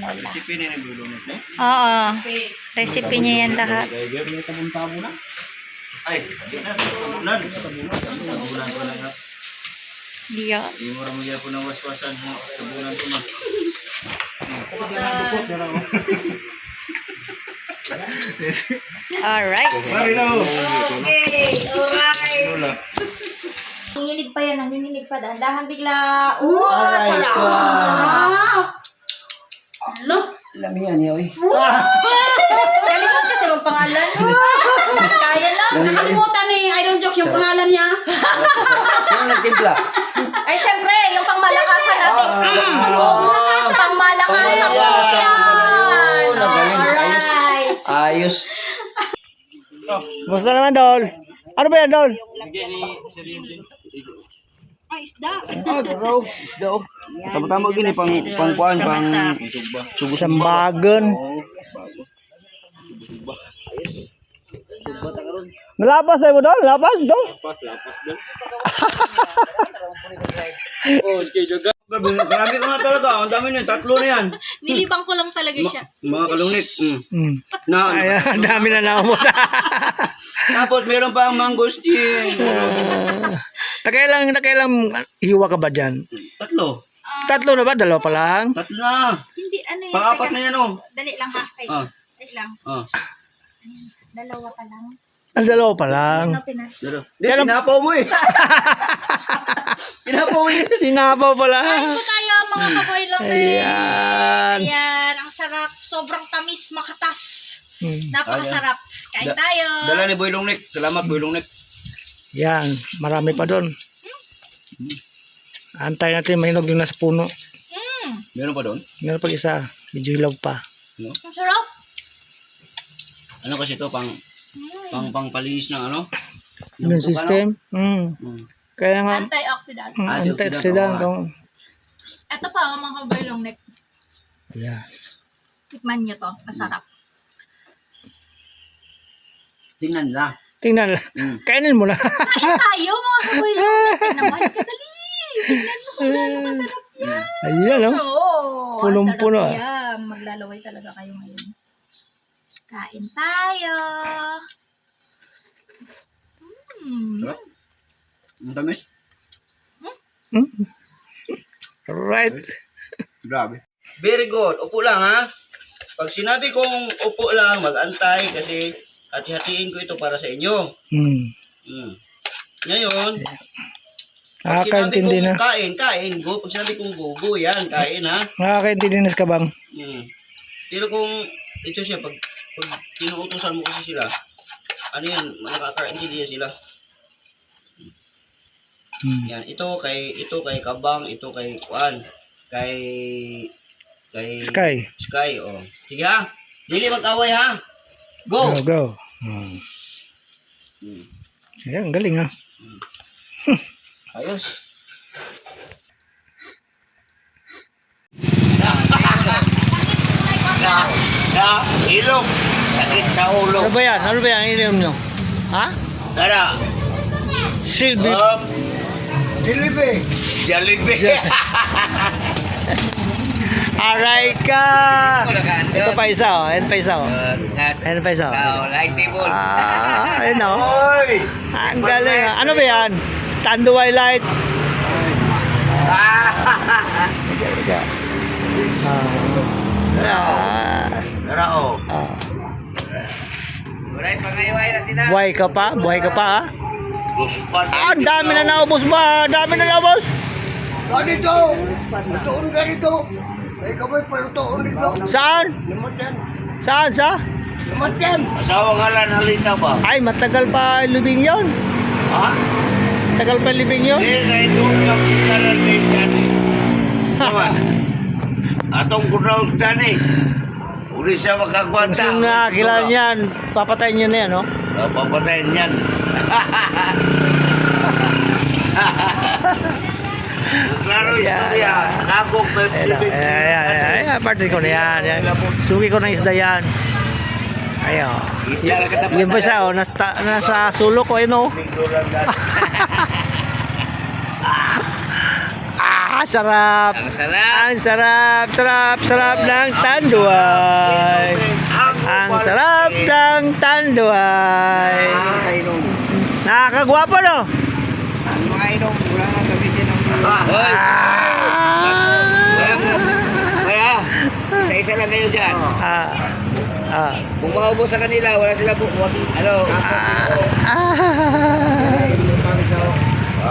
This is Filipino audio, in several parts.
Recipe na yung bulunit eh. Oo. Recipe niya yan lahat. May tabon-tabo na. Ay, hindi na. Tabunan. Tabunan ko na nga. Diya. Hindi mo ramagyan po ng waswasan. Tabunan ko na. Alright. Mari na ho. Okay, alright. Nanginig pa yan, nanginig pa. Dahan bigla. Oh, sarap. Sarap. Look. Lamihan niya, oy. Kalimut kasi yung pangalan. Kaya lang. Nakalimutan ni Idol Jokes yung pangalan niya. Sino nagtimpla? Ay, syempre, yung pangmalakasan natin. Pangmalakasan ko yan. Alright. Ayos. Basta naman, Dol. Ano ba yan, Dol? Ay, isda. Tama-tama gini pang kuan pang Sambagan. Nalapas tayo mo, Dol? Lapas, Dol? Marami ka nga talaga. Ang dami niyan. 3 na yan. Nilibang ko lang talaga siya. Mga kalungit. Ay, dami na naumos. Tapos meron pa ang mangosteen. Nakailang hiwa ka ba dyan? 3. 3 na ba? 2 pa lang? 3 na. Hindi, ano yun. Pang-4 teka. na yan oh. Dali lang ha. Ay, Ah. dali lang. Ah. Dalawa pa lang. Ang 2 pa lang. Ano pinas? Sinapaw mo eh. Sinapaw mo eh. Sinapaw pala. Kain po tayo mga kaboy lang eh. Ayan. Ayan, ang sarap. Sobrang tamis, makatas. Hmm. Napakasarap. Kain tayo. Dala ni Boy Longnek. Salamat Boy Longnek. Yan. Marami pa doon. Antay natin mahinog yung nasa puno. Meron pa doon? Meron pag isa. Medyo hilaw pa. No? Ang sarap. Ano kasi ito pangpalinis ng ano? Immune system. Kaya nga, Antioxidant. antioxidant. Ito pa, mga kaboy long neck. Yeah. Tikman nyo to. Masarap. Tingnan lang. Tingnan lang. Kainin mo na. Kain tayo mga kaboy long neck. Naman kadali. Tingnan mo kung gaano masarap yan. Ayan, oh. Oo. Punong-puno, Ang sarap yan. Maglalaway talaga kayo ngayon. Kain tayo. Sarap. Ang tamis. Right. Grabe. Very good. Upo lang ha. Pag sinabi kong upo lang, mag-antay kasi hati-hatiin ko ito para sa inyo. Ngayon, pag sinabi Nakakaintindi kong na. kain, go. Pag sinabi kong go, yan, kain ha. Nakakaintindi na sa kabang. Pero kung ito siya, pag tinuutosan mo kasi sila, ano yan, nakakaintindi sila. Yan, ito kay Kabang, ito kay Kuan, kay Sky. oh. Sige ha. Dili mag-away ha. Go. Go, go. Ayan, galing ha. Ayos. Ilong, sakit sa ulo. Ano ba yan? Ano ba yan? Ininom nyo? Ha? Tara. Silbi. Jollibee. Jollibee. Aray ka! Ito pa isa oh. Ayan pa isa oh. Ayan pa isa oh. Light table. Ayun oh. Ang galing ah. Ano ba yan? Tanduay lights. Tara oh. Buhay ka pa? Buhay ka pa ha? Guspan. Ang dami na naubos ba? Dami na naubos? Ganito. Lutoon ganito. Ay kamay palutoon dito. Saan? Limot yan. Saan? Sa? Limot yan. Asawa nga lang halita ba? Ay, matagal pa libing yon. Ha? Matagal pa libing yon. Hindi, kahit doon ka pagkaran din yan eh. Naman. Atong kunaw dyan eh. Uli siya makagwanta. Kung kilala niyan, papatayin niyo na yan, no? Papatayin yan. Klaro istorya. Sa kabog, may sibig. Ayan, partner ko na yan. Sugi ko ng isda yan. Ayan. Yung ba siya, oh, nasa sulok ko, ayun, oh. Sarap. Ang sarap. Ang sarap, sarap, sarap ng tanduay. Ang sarap ng tanduay. Nakakagwapo, no? Hoy. Ah. Kaya, isa lang kayo dyan. Ah. Kung maubos sa kanila, wala sila ano?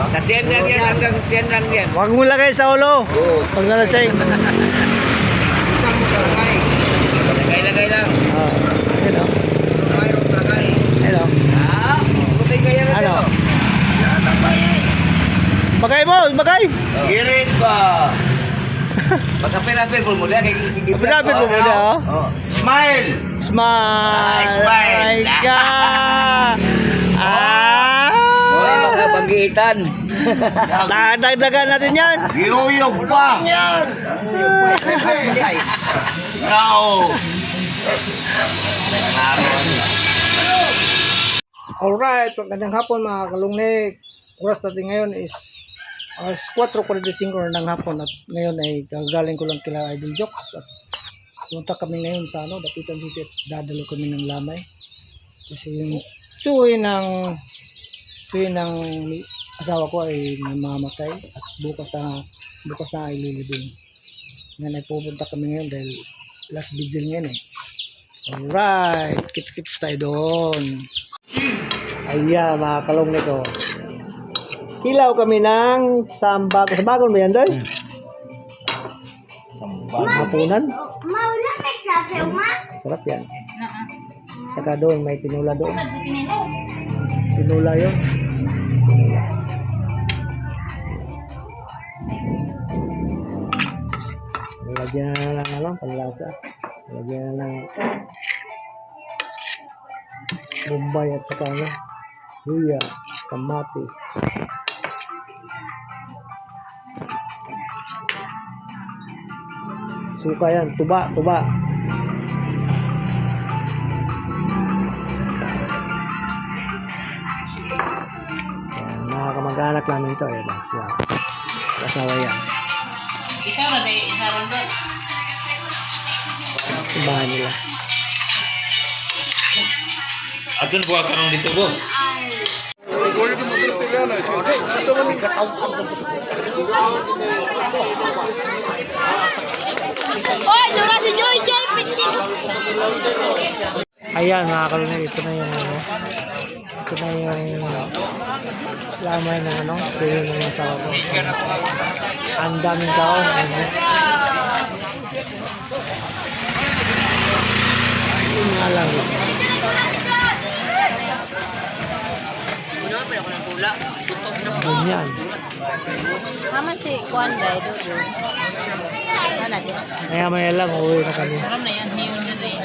Sa 10 lang yan, hanggang 10 lang yan. Huwag mo lagay sa ulo. Oo. Pag nalasing. Lagay lang. Hello. Hello. Butay kaya na Ano? dito. Bagay mo, bagay. Girit ba? Pagkapil-apil mo muna. Apil-apil mo muna, oh. Smile! Smile. Smile. Ay ka. Wala mga bagitan. Dagdagan natin yan. Giyuyog pa! Rao! Alright, magandang hapon mga kalungnik. Oras natin ngayon is 4:45 ng hapon at ngayon ay gagaling ko lang kila Idol Jokes at punta kami ngayon sa Dapitan City at dadalo kami ng lamay kasi yung suwi ng asawa ko ay namamatay at bukas na ay lilibing. Ngayon ay pupunta kami ngayon dahil last vigil ngayon eh. Alright, kits tayo doon. Ayan mga kalungnik ko. Hilaw kami ng sambag. Sambagon ba yan doon? Sambag. Hapunan? Maula kay klase, uma. Sarap yan. Saka doon, may tinula doon. Tinula yun. Lagyan na lang panlasa. Lagyan na lang Bombay at saka luya, kamatis. Suka yan, tuba. Mga kamag-anak namin ito, siya. Kasawa yan. Isa ron doon. Ibahan nila. Atun buat karang dito boss. Oy, lura si Joy Joy pitching. Ayan mga kalunay, ito na yung lamay ng tuyo ng asawa ko. Ang daming tao. Yun nga lang. Ganyan. Naman si Kwan Day doon. Mana din? Kaya maya lang, uuwi na kami. Alam na yan, hiyon na rin.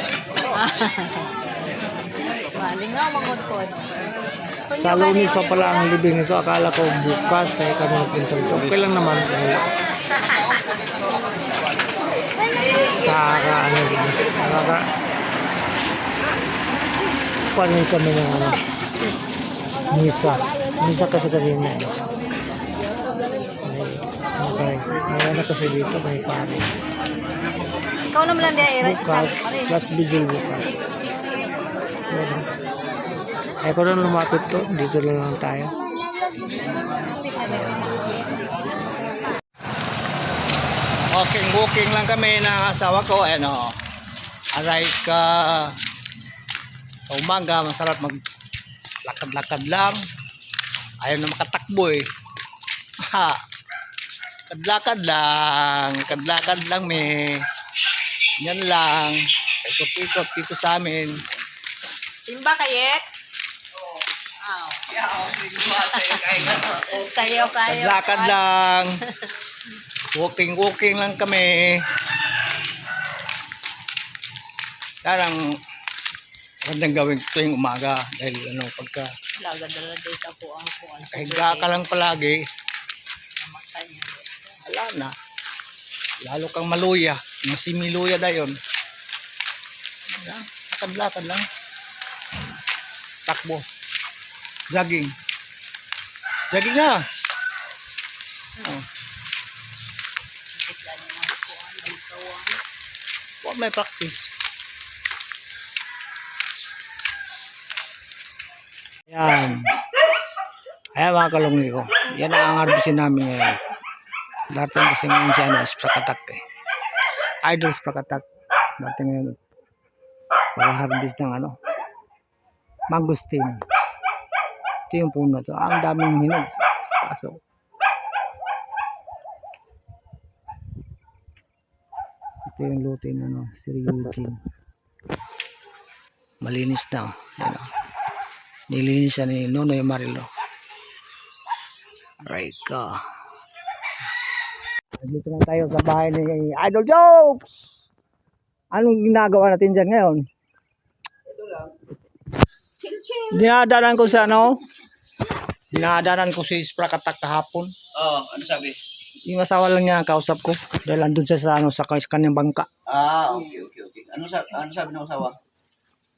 Maling nga mangod-pod. Sa Lunes pa pala ang libing nito. Akala ko bukas kaya kami nagpunta ito. Okay lang naman. Panin kami ng misa kasi kanina eh. May anak kasi dito, may pare. Ikaw naman lang diya, Bukas, last vigil bukas. Ay ko rin lumapit to, dito lang tayo. Walking lang kami ng asawa ko. Ano, aray ka sa umaga, masarap maglakad-lakad lang. Ayaw na makatakbo eh. Ha, kadlakad lang may yan lang. Ikot-ikot dito sa amin. Simba kayet? Sayo kayo. Kadlakad lang. Walking lang kami. Parang magandang gawin tuwing umaga dahil pagka Laga-dala din sa puang. kahiga ka lang palagi, wala na. Lalo kang maluya. Masimiluya na yun. Lakad-lakad lang. Takbo. Jogging na. Oh. may practice. Yan. Ayan mga kalungli ko. Yan ang harbisin namin ngayon. Dati kasi ngayon siya sprakatak eh. Idol sprakatak. Dati ngayon. Harvest ng mangustin. Ito yung puno to. Ang daming hinog. Kaso. Ito yung luto ng Sir Eugene. Malinis na. Yan, nilinis siya ni Nonoy Marilo. Right ka. Dito na tayo sa bahay ni Idol Jokes. Anong ginagawa natin dyan ngayon? Dinadanan ko sa dinadanan ko si Sprakatak kahapon. Ano sabi? Yung asawa lang niya kausap ko dahil andun siya sa sa kanyang bangka. Okay. Ano sabi ng asawa?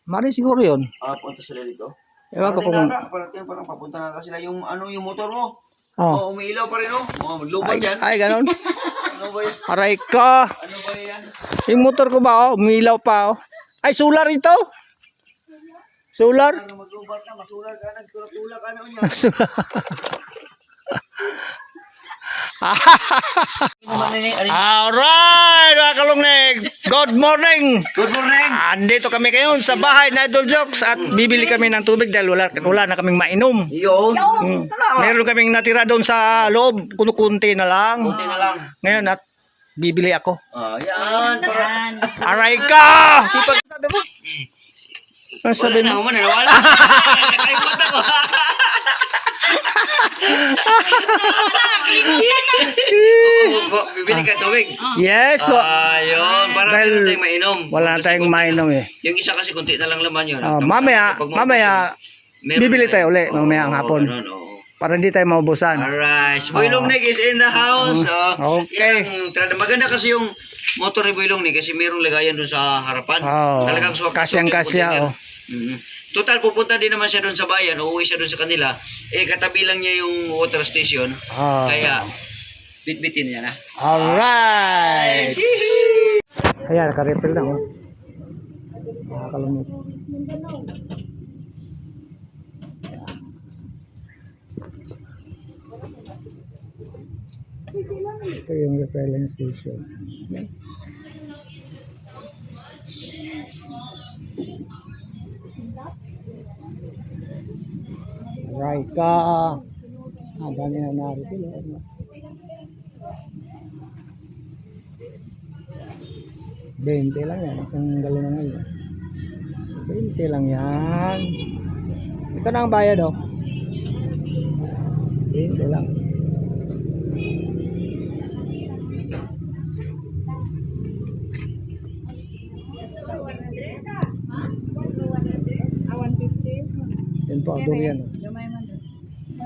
Mari siguro yun. Punta sila dito. Ewan ko kung... Parang papunta na sila yung yung motor mo. Oh. Umiilaw pa rin magluban yan. Ay, ganon. Ano ba yan? Aray ka. Ano ba yan? Yung motor ko ba, umilaw pa, Ay, solar ito. Solar. Magluban na, masular ka na, tulak ka na niya. Alright, mga kalungnig. Good morning. Good morning. Andito kami ngayon sa bahay na Idol Jokes at bibili kami ng tubig dahil wala na kaming mainom. Yun. Meron kaming natira doon sa loob, kunti na lang. Kunti na lang. Ngayon at bibili ako. Yan. Aray ka! Sipag sabi mo? Ano sabi mo? Wala na, nawala. Nakalimutan ko. Bibili ka tubig. Yes. Ayun, para Dahil meron tayong mainom. wala na tayong mainom eh. Yung isa kasi kunti na lang laman yun. Mamaya bibili tayo uli mamaya ang hapon. Para hindi tayo maubusan. Alright. Boylong Nick is in the house. Okay. Maganda kasi yung motor ni Boylong Nick kasi merong lagayan doon sa harapan. Talagang swak. Kasyang-kasya. Total, pupunta din naman siya doon sa bayan. Uuwi siya doon sa kanila. Katabi lang niya yung water station. Kaya, bitbitin niya na. Alright. Ayan, naka-refill na. Nakakalumit. Ito yung refilling station. Right ka. Dami na narito. 20 lang yan. Isang galon na ngayon. 20 lang yan. Ito na ang bayad 20 lang. Yan po, doon yan.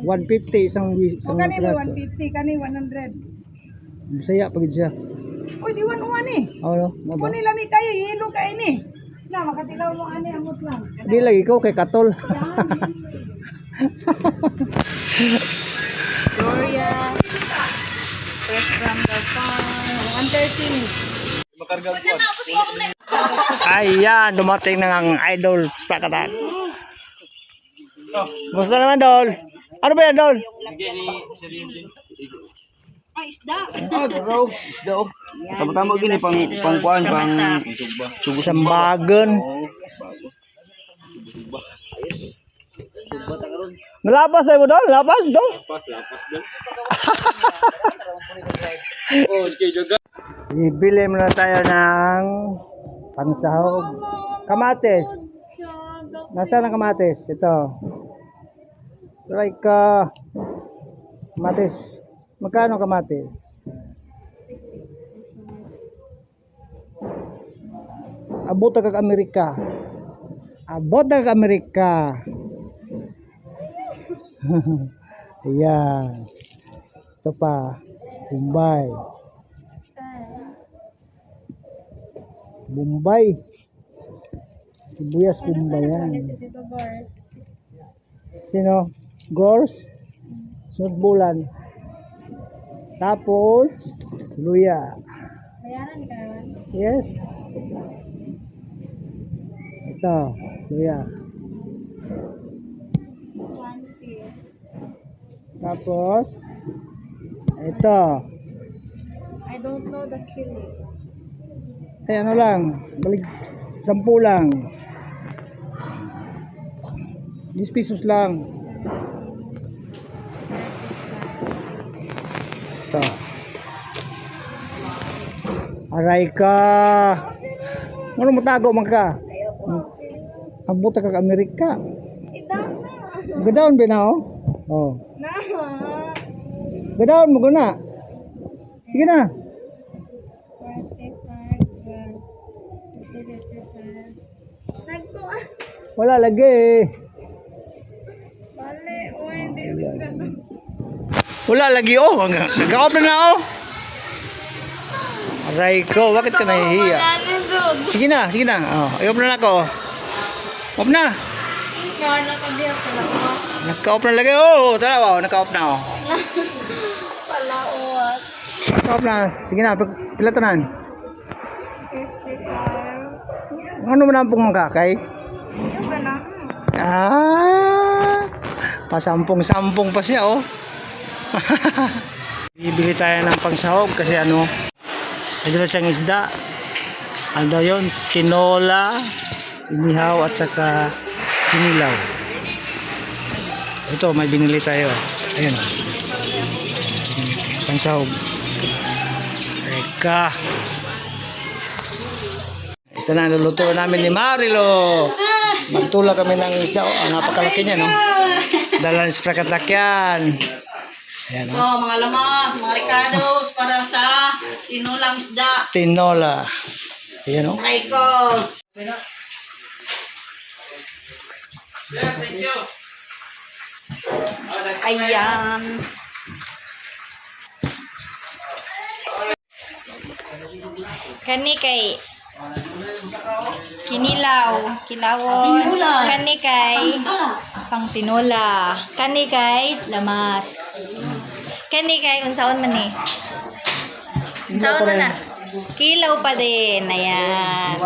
150 isang Kani mo piraso. 150, kani 100. Bisaya pagid siya. Uy, di 1 eh. Oo, mo ba? Kuni lami kayo, hilo ka ini. Na, makatilaw mo ani amot lang. Di lagi ikaw kay Katol. Gloria. Fresh from the farm. 113. Ayan, dumating na ang Idol Sprakatak. Gusto naman, Dol? Ano ba yan, Dol? Ay, isda. Isda. Tama-tama gini pang Sambagan. Nalapas tayo mo, Dol? Lapas, Dol? Bibili muna tayo ng pangsahog. Kamatis. Nasaan ang kamatis? Ito. Try ka. Kamatis. Magkano kamatis? Abot na kag-Amerika. Abot na kag-Amerika. Ayan. Ito pa. Bombay. Bombay. Sibuyas Bombay yan. Sino? Gors? Sunod bulan. Tapos, luya. Bayaran ka. Yes. Ito, luya. Tapos, ito. I don't know the chili. Ay, ano lang, balik, 10 lang. 10 pesos lang. Ito. Aray ka. Ano mo tago man ka? Ang buta ka Amerika. Gadaon ba na oh? Oh. Gadaon mo guna. Sige na. Wala lagi. Wala lagi oh. Nag-off na oh. Aray ko, bakit ka nahihiya? Sige na, sige na. Oh, i-off na ako. Off na. Naka-off na lagi oh. Tara oh, naka-off na oh. Palawat. Naka-off na. Sige na, pilatanan. Ano mo nampong mga kakay? Pasampung-sampung pa siya oh. Bibili tayo ng pangsahog kasi ano, medyo siyang isda. Ano yun? Tinola, inihaw at saka kinilaw. Ito, may binili tayo. Ayan o. Pangsahog. Teka. Ito na, luluto namin ni Marilo. Magtula kami ng isda. Oh, napakalaki niya, no? Dala ng sprakat yan. Ayan, So, mga lamas, mga ricados, para sa tinulang isda. Tinola. Ayan, no? Try ko. Ayan. Kani kay kinilaw, kilawon. Kani kay pang tinola. Kani kay lamas. Kani kay unsaon man ni? Unsaon man na? Kilaw pa din. Ayan.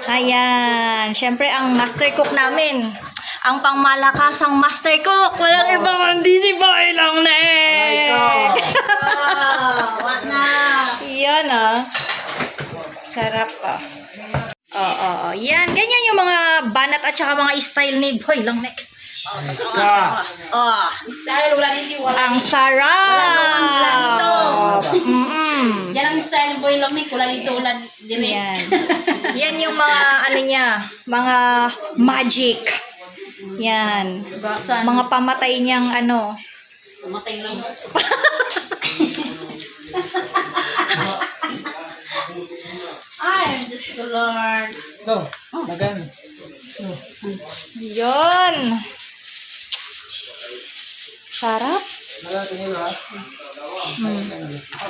Ayan. Siyempre ang master cook namin. Ang pangmalakasang master cook. Walang ibang kundi si Boy lang na What na? Yan ah. Sarap ah. Oo. Yan. Ganyan yung mga banat at saka mga style ni Boy lang neck. Oh. Style, wala din wala. Ang sarap. Yan ang style ng boy lamig. Wala dito, wala din. Yan. Yan yung mga ano niya, mga magic. Yan. Gasan. Mga pamatay niyang ano. Matay lang. Ay, Diyos ko Lord. Ito, magano? Yun. Sarap.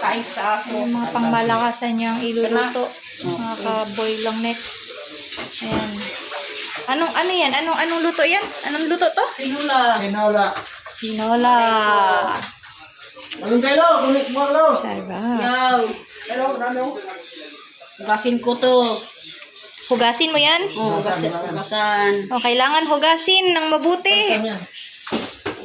Kain sa aso. Yung mga pangmalakasan niyang iluluto. Mga ka-boy long neck. Ayan. Ano yan? Anong luto yan? Anong luto to? Tinula. Tinola. Tinola. Anong kayo? Kunik mo lo. Sarap. Yaw. Hello, ano? Gasin ko to. Hugasin mo yan? Oh, gasan. O, kailangan hugasin ng mabuti.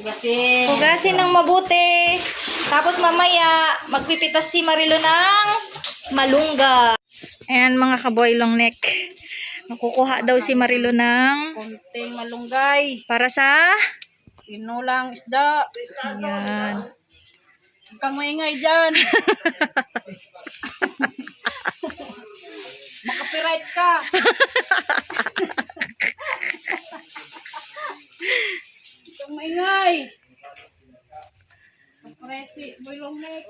Gasin. Hugasin ng mabuti. Tapos mamaya, magpipitas si Marilo ng malungga. Ayan mga kaboy long neck. Nakukuha daw si Marilo ng Konting malunggay. para sa Tinulang isda. ayan. Huwag kang maingay dyan. Makapiright ka. Huwag kang maingay. Makapiright si Boy Long Neck.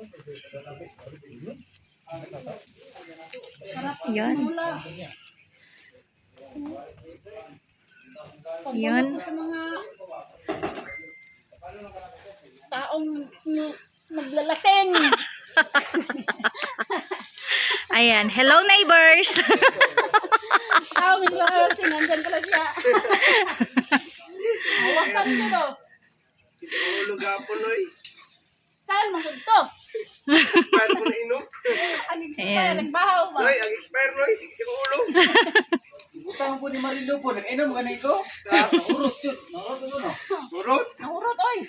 Yan. Yan. Sa mga taong naglalasing. Ayan. Hello neighbors. Taong naglalasing. Nandyan pala siya. Mawasan ko to. Style mo to. Ayan. Nagbahaw ba? Ang expire no, sige ulo. utang po ni Marilo po. Nag-inom ka na ito? Urot yun. Urot? Naurot, oy.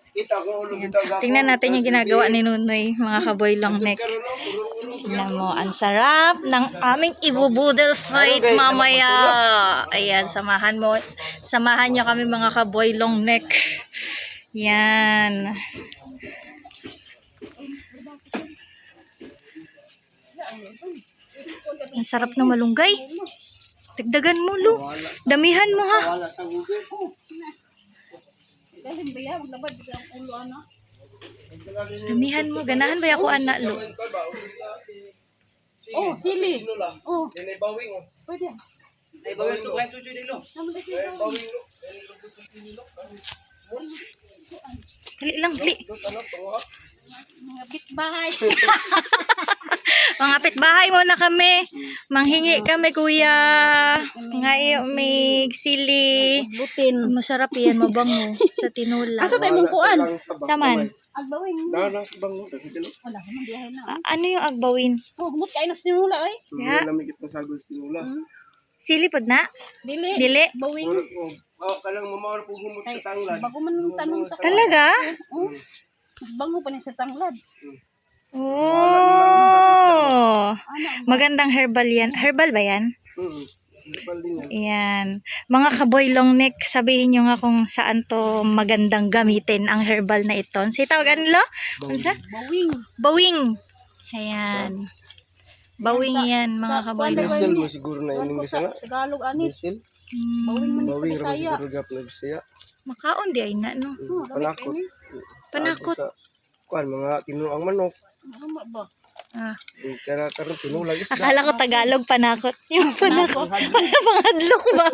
Kita ko ulo kita. Tingnan natin yung ginagawa ni Nunoy, mga kaboy long neck. Tingnan mo, ang sarap ng aming ibubudel fight mamaya. Ayan, samahan nyo kami mga kaboy long neck. Yan. Ang sarap ng malunggay. Dagdagan mo, Lu. Damihan mo, ha. Wala sa Google. Damihan mo. Ganahan ba ako, anak, Lu? Oh, sili. Oh, Yan ay bawing oh. pwede. Ay bawing to. Kwento dyan nilo. Bawing lo. Dali lang, dali. Mga bitbahay. Mga pitbahay mo na kami. Manghingi kami, kuya. Ngayon, may sili. Butin. Masarap yan, mabango. Sa tinula. Asa tayo mong kuan? Saman. Agbawing. Nanas bang mo? Wala, man biyahe na. Ano yung agbawin? Oh, humot kayo na sa tinula, ay. Ya. Lamigit ng sagos tinula. Sili pod na? Dili. Dili? Bawing. Oh, kalang mamawar po humot sa tanglad. Bago man nung tanong sa Talaga? Oh. Bango pa ni sa tanglad. Oh. Magandang herbal yan. Herbal ba yan? Yan. Mga kaboy long neck, sabihin nyo nga kung saan to magandang gamitin ang herbal na ito. Sige, tawagan nilo? Unsa? Bawing. Bawing. Ayan. Bawing yan, mga kaboy long neck. Bisil mo siguro na ining bisa nga. Tagalog ani. Bisil. Bawing man Bawing sa raman Bisaya. siguro gap na Bisaya. Makaon di ay na, no? Panakot. Panakot. Kuan mga tinuang manok. Ano ba? Ah. Kaya karon tinulang isda. Akala ko Tagalog, panakot. Yung panakot. Panghadlok ba?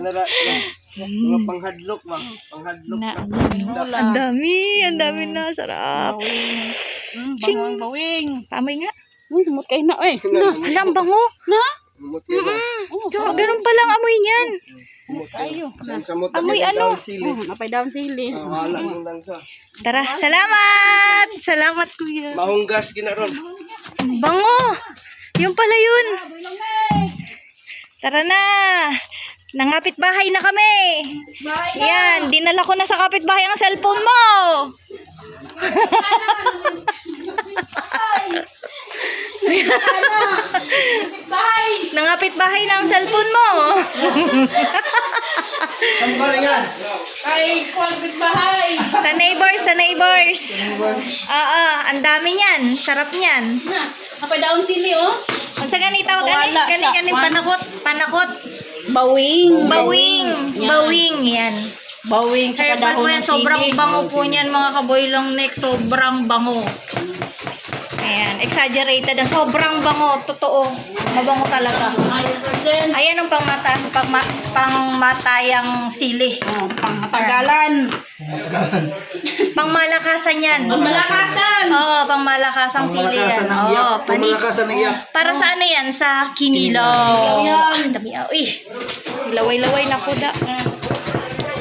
Nara. Mga panghadlok ba? Panghadlok. Ang dami na. Sarap. Bango ang bawing. Pamoy nga. Humot kayo na, ay. Alam, bango. Na? Humot yun ba? Ganun pa lang amoy niyan. Humot Tayo. Saan sa mot? Amoy ano? Sili. Napay down sili. Wala mo lang sa. Tara, salamat! Salamat, kuya. Mahunggas ginaron. Bango! Yung pala yun. Tara na. Nangapit bahay na kami. Yan, dinala ko na sa kapitbahay ang cellphone mo. Nangapit bahay na ang cellphone mo. Saan ba yan? Ay, kwalbit bahay. Sa neighbors. Oo, ang dami niyan. Sarap niyan. Na, napay down sili, oh. Kung sa ganito, Wala sa gani, panakot. Bawing. Bawing, yan. Bawing. Tsaka Herbal po dahon yan, ng sobrang sili. bango po niyan mga kaboy long neck, sobrang bango. Ayan, exaggerated na, sobrang bango, totoo. Mabango talaga. 100%. Ayan ang pangmatayang sili. Oh, pangmatagalan. Pangmalakasan yan. Malakasan. Oo, pangmalakasang sili yan. Oo, panis. Para sa ano yan? Sa kinilaw. yan. Dami, uy. Laway-laway na kuda.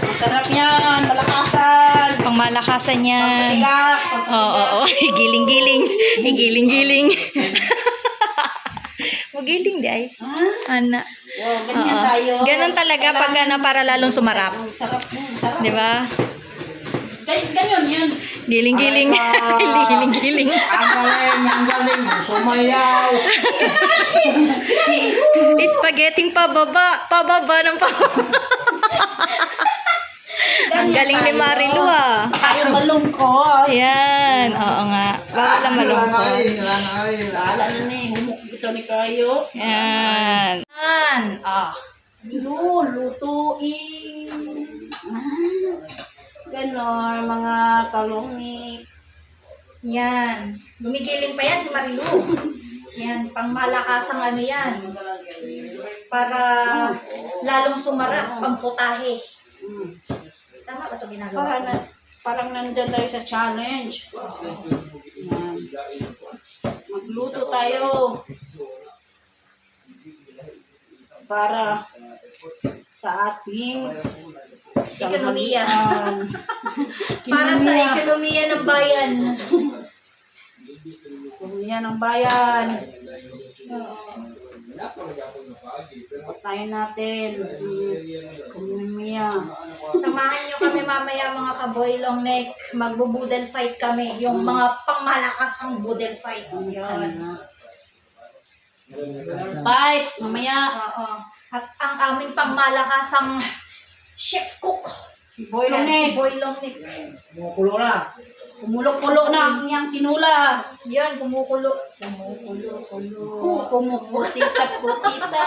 Masarap yan. Malakasan. Pangmalakasan yan. Pagtigas. Oo. Giling-giling. Giling-giling. Magiling di ay. Ana. Wow, ganyan Oo. tayo. Ganon talaga pag ano, para lalong sumarap. Sarap. Sarap. Di ba? Ganyan yan. Giling-giling. Giling-giling. Ang galing. Sumayaw. Spaghetti pababa ng pababa. Ang galing ni Marilu ah. Tayo malungkot. Yan. Oo nga. Bawal lang malungkot. Lala na ni. Humuk ito ni kayo. Yan. Yan. Ah. Lutuin. Ganon, mga kalungit. Yan. Gumigiling pa yan si Marilu. Yan. Pangmalakasang ano yan. Para lalong sumarap ang putahe. Tama ba ito ginagawa? Parang nandyan tayo sa challenge. Yan. Magluto tayo. Para sa ating Ekonomiya. sanggunian. Para sa ekonomiya ng bayan. Ekonomiya ng bayan. Patayin natin. Kumimiya. Samahan nyo kami mamaya mga kaboy long neck. Magbo-boodle fight kami. Yung mga pangmalakasang boodle fight. Yun. Fight. Mamaya. Oo. At ang aming pangmalakasang chef cook. Si Boy Yan, si Longnek. Boy long neck. Kumukulo na. Kumulo-kulo na ang iyang tinula. Yun, kumukulo. Kumuputita-putita.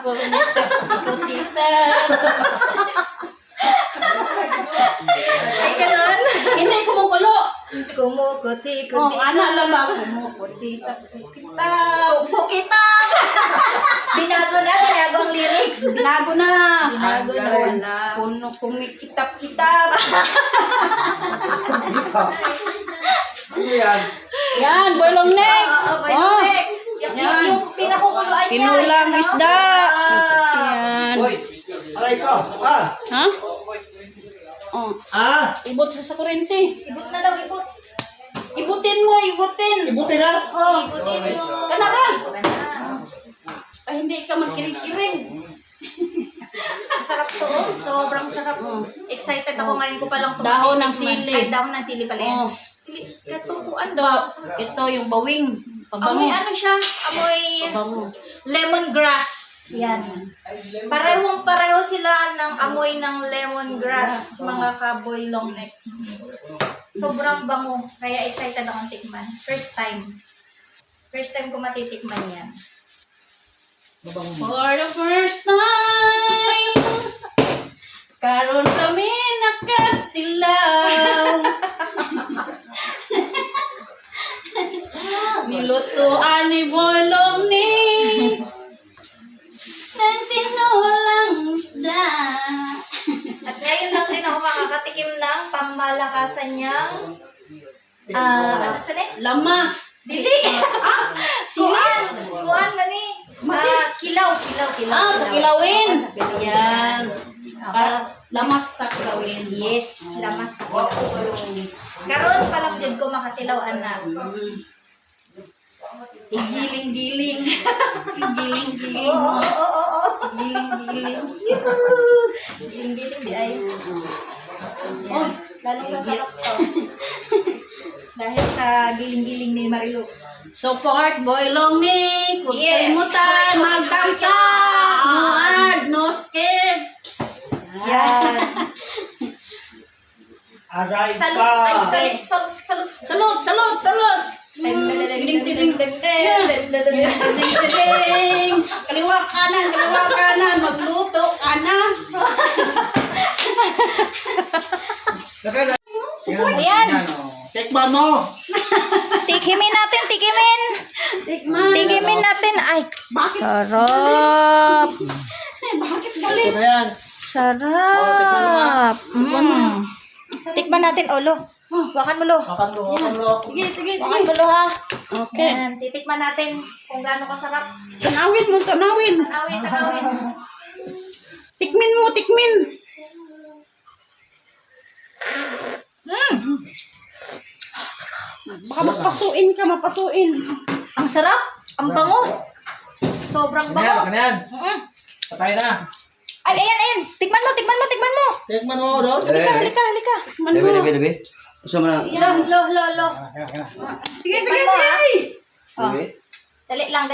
Kumuputita-putita. Ay, ganun. Hindi kumukulo. Kumukuti-kuti. Oh, anak lang ba? Kumuputita-putita. Pukita! Binago ang lyrics. Binago na. Binago na wala. Kuno kumikitap-kitap. Ano yan? Yan, Boy Longnek. Oo, Boy long neck. Yung pinakukuluan niya. Kinulang yun, isda. Ah. Yan. Aray ko. Ah. Ha? Oh, Ah. ibot sa kurente. Ibut na daw, ibut. Ibutin mo, ibutin. Ibuti na. Oh, Ibutin mo. Kana ka. Kana. Ay, hindi ka magkiring-kiring. Ang sarap to, oh. Sobrang sarap. Excited ako ngayon ko palang Dahon ng tumatikman. sili. Ay, dahon ng sili pala yan. Oh. Katumpuan Ito, ba? ito yung bawing. Pabango. Amoy ano siya? Amoy Pabango. lemongrass. Yan. Pareho sila ng amoy ng lemongrass, mga kaboy long neck. Sobrang bango. Kaya excited akong tikman. First time. First time ko matitikman yan. For the first time, karon kami nakatilaw. Nilutuan ni Boy Longnek ng tinulang isda. At ngayon lang din ako makakatikim ng pangmalakasan niyang ano sa ne? Lamas. Dili! Kuan mani. Kilaw. Sa kilawin. Sa kilawin. Yan. Okay. Lamas sa kilawin. Yes, lamas sa kilawin. Karon pa lang jud ko makatilawan na. Giling-giling. Giling-giling. Oo. Giling-giling. Diling di ay. Oh, lalong sasarap to. Dahil sa giling-giling ni Marilu. Support Boy Longnek. Huwag Yes. kalimutan. Mag-thumbs up. No ad. No skips. Yan. Aray Salud. ka. Ay, salud. Salud, salud, salud. Ding, ding, ding. Ding. Kaliwa kanan. Magluto ka na. Ayan. Tikman mo. Tikimin natin. Tikman. natin. Ay, sarap. Bakit galit? Ito na yan. Sarap. Tikman natin, Olo. Wakan mo, Lo. Makan mo. Sige. Wakan mo, Lo, ha. Okay. Yan, titikman natin kung gaano kasarap. Tanawin mo, tanawin. Tanawin. Tikmin mo, tikmin. Baka mapasuin ka, mapasuin. Ang sarap. Ang bango. Sobrang Ano yan? bango. Ano yan? Mm. Patay na. Ay, ayan. Tikman mo. Tikman mo doon. Halika. Tikman mo. Gusto mo na? Lo. Sige. Oh. Dali lang.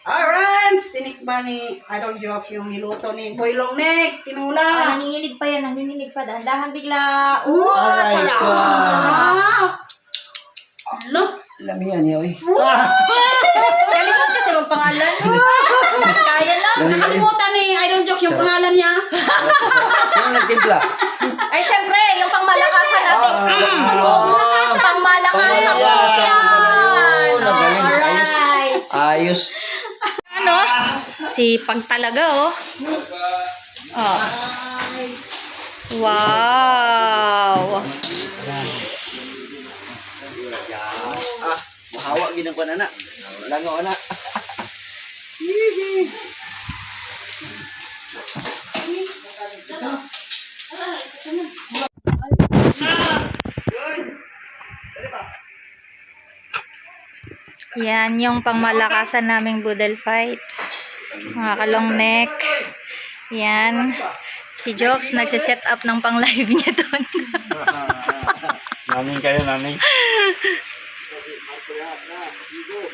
Alright, tinikba ni Idol Jokes yung niluto ni Boy Longnek, tinula. Nanginginig pa. Dahan-dahan bigla. Oh, Aray sarap. ko. Sarap. Lo, Lamihan niya, oy. Kalimot kasi mong pangalan. Kaya lang. nakalimutan ni Idol Jokes yung pangalan niya. Sino nagtimpla? Ay, syempre, yung pangmalakasan natin. Pangmalakasan ko yan. Nagaling. Alright. Ayos. Ano? Sipag talaga, oh. Oh. Wow. Mahawa ginang ko na. Langaw na. Yan yung pangmalakasan naming boodle fight. Mga kalong neck. Yan. Si Jokes nagsiset up ng pang live niya doon. Naning kayo, naning.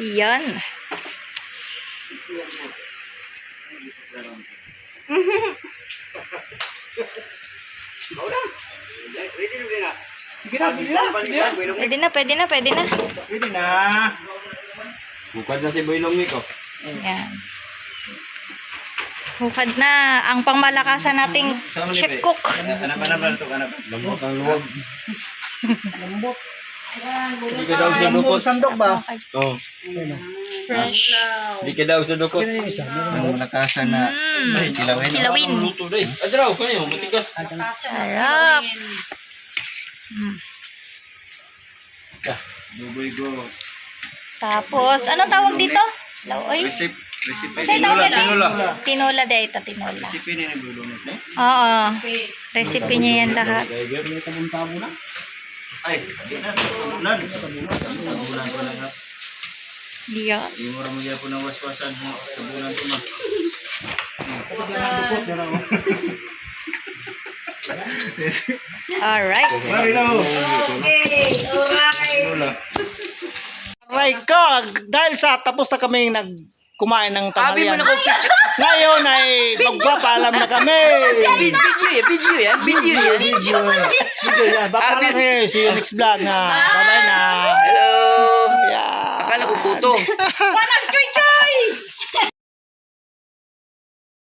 Yan. Pwede na, pwede na, pwede na. Pwede na. Bukad na si Boy Longmi ko. Yan. Hukad na ang pangmalakasan nating chef cook. Lambot ang luwag. Hindi ka daw sa dukot. Sandok ba? Oo. Fresh. Hindi ka daw sa dukot. Ang malakasan na kilawin. Kilawin. Luto day. Adraw ka niyo, matigas. Sarap. Buboy go. Tapos, anong tawag dito? Laoy? Recipe Sa'yo tawag ito? Tinola. Tinola de ito, tinola. Recipe ni naglulunod na. Oo. Recipe niya yan lahat. Ay, di na. Tabunan. Tabunan ko lang ha. Yan. Di mo rin mo ng waswasan. Tabunan ko ma. Alright. Aray ko, dahil sa tapos na kami kumain ng tanghalian. Ngayon ay magpapaalam na kami. Video yan. Video yan. Papaalam kayo. See you next vlog na. Bye-bye na. Hello. Yeah. Akala ko puto. Walang choy-choy!